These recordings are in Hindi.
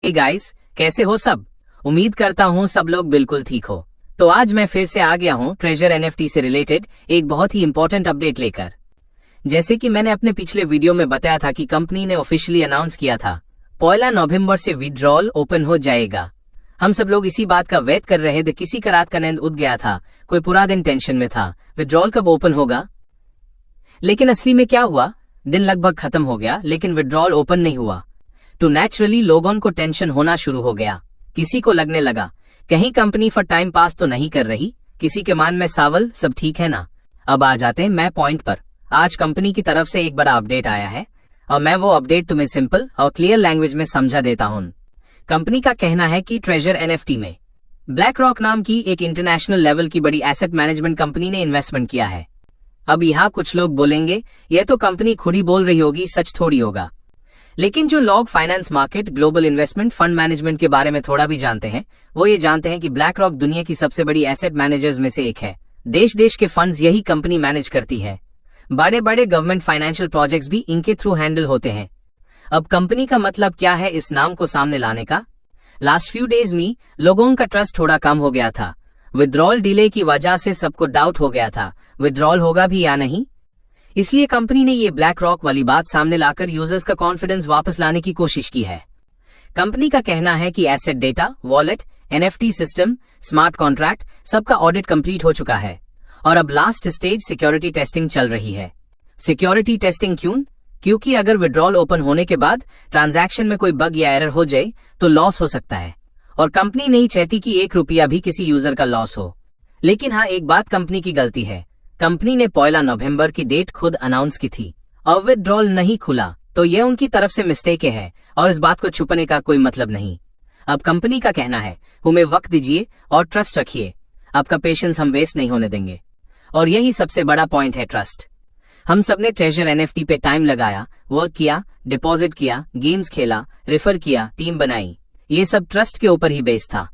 हे गाइस, कैसे हो सब। उम्मीद करता हूँ सब लोग बिल्कुल ठीक हो। तो आज मैं फिर से आ गया हूँ ट्रेजर एनएफटी से रिलेटेड एक बहुत ही इंपॉर्टेंट अपडेट लेकर। जैसे कि मैंने अपने पिछले वीडियो में बताया था कि कंपनी ने ऑफिशियली अनाउंस किया था 1 नवंबर से विड्रॉल ओपन हो जाएगा। हम सब लोग इसी बात का वेट कर रहे थे, किसी का रात का नींद उड़ गया था, कोई पूरा दिन टेंशन में था विड्रॉल कब ओपन होगा। लेकिन असली में क्या हुआ, दिन लगभग खत्म हो गया लेकिन विड्रॉल ओपन नहीं हुआ। तो नेचुरली लोगों को टेंशन होना शुरू हो गया। किसी को लगने लगा कहीं कंपनी फॉर टाइम पास तो नहीं कर रही, किसी के मन में सवाल सब ठीक है ना। अब आ जाते हैं मैं पॉइंट पर। आज कंपनी की तरफ से एक बड़ा अपडेट आया है और मैं वो अपडेट तुम्हें सिंपल और क्लियर लैंग्वेज में समझा देता हूँ। कंपनी का कहना है कि ट्रेजर एनएफटी में ब्लैक रॉक नाम की एक इंटरनेशनल लेवल की बड़ी एसेट मैनेजमेंट कंपनी ने इन्वेस्टमेंट किया है। अब यहाँ कुछ लोग बोलेंगे ये तो कंपनी खुद ही बोल रही होगी, सच थोड़ी होगा। लेकिन जो लोग finance market, global investment fund management के बारे में थोड़ा भी जानते हैं, वो ये जानते हैं कि ब्लैक रॉक दुनिया की सबसे बड़ी एसेट मैनेजर्स में से एक है। देश देश के फंड्स यही कंपनी मैनेज करती है। बड़े बड़े गवर्नमेंट फाइनेंशियल प्रोजेक्ट्स भी इनके थ्रू हैंडल होते हैं। अब कंपनी का मतलब क्या है इस नाम को सामने लाने का। लास्ट फ्यू डेज में लोगों का ट्रस्ट थोड़ा कम हो गया था। विड्रॉल डिले की वजह से सबको डाउट हो गया था विड्रॉल होगा भी या नहीं। इसलिए कंपनी ने ये ब्लैक रॉक वाली बात सामने लाकर यूजर्स का कॉन्फिडेंस वापस लाने की कोशिश की है। कंपनी का कहना है कि asset data, wallet, NFT system, smart contract सबका ऑडिट कंप्लीट हो चुका है और अब लास्ट स्टेज सिक्योरिटी टेस्टिंग चल रही है। सिक्योरिटी टेस्टिंग क्यों? क्योंकि अगर विड्रॉल ओपन होने के बाद ट्रांजैक्शन में कोई बग या एरर हो जाए तो लॉस हो सकता है और कंपनी नहीं चाहती कि 1 रुपया भी किसी यूजर का लॉस हो। लेकिन हाँ, एक बात कंपनी की गलती है। कंपनी ने 1 नवंबर की डेट खुद अनाउंस की थी और विड्रॉल नहीं खुला, तो ये उनकी तरफ से मिस्टेक है और इस बात को छुपाने का कोई मतलब नहीं। अब कंपनी का कहना है हमें वक्त दीजिए और ट्रस्ट रखिए, आपका पेशेंस हम वेस्ट नहीं होने देंगे। और यही सबसे बड़ा पॉइंट है, ट्रस्ट। हम सबने ट्रेजर एनएफटी पे टाइम लगाया, वर्क किया, डिपॉजिट किया, गेम्स खेला, रेफर किया, टीम बनाई, ये सब ट्रस्ट के ऊपर ही बेस्ड था।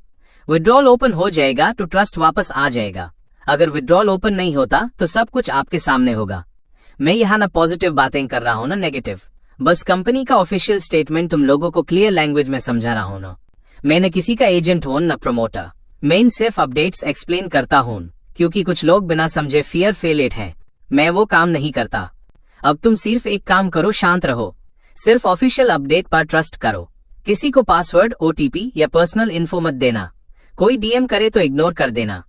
विड्रॉल ओपन हो जाएगा तो ट्रस्ट वापस आ जाएगा। अगर विड्रॉल ओपन नहीं होता तो सब कुछ आपके सामने होगा। मैं यहाँ ना पॉजिटिव बातें कर रहा हूँ ना नेगेटिव, बस कंपनी का ऑफिशियल स्टेटमेंट तुम लोगों को क्लियर लैंग्वेज में समझा रहा हूँ ना। मैं न किसी का एजेंट हूँ न प्रमोटर, मैं सिर्फ अपडेट्स एक्सप्लेन करता हूँ क्योंकि कुछ लोग बिना समझे फियर फेलेट हैं। मैं वो काम नहीं करता। अब तुम सिर्फ एक काम करो, शांत रहो, सिर्फ ऑफिशियल अपडेट पर ट्रस्ट करो। किसी को पासवर्ड, ओटीपी या पर्सनल इन्फो मत देना। कोई डीएम करे तो इग्नोर कर देना।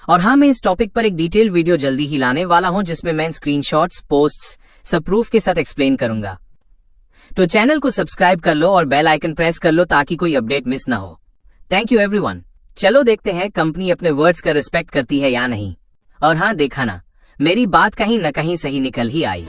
और हाँ, मैं इस टॉपिक पर एक डिटेल वीडियो जल्दी ही लाने वाला हूं जिसमें मैं स्क्रीनशॉट्स, पोस्ट्स सब प्रूफ के साथ एक्सप्लेन करूंगा। तो चैनल को सब्सक्राइब कर लो और बेल आइकन प्रेस कर लो ताकि कोई अपडेट मिस ना हो। Thank you everyone. चलो देखते हैं कंपनी अपने वर्ड्स का रिस्पेक्ट करती है या नहीं। और हाँ, देखा ना, मेरी बात कहीं न कहीं सही निकल ही आई।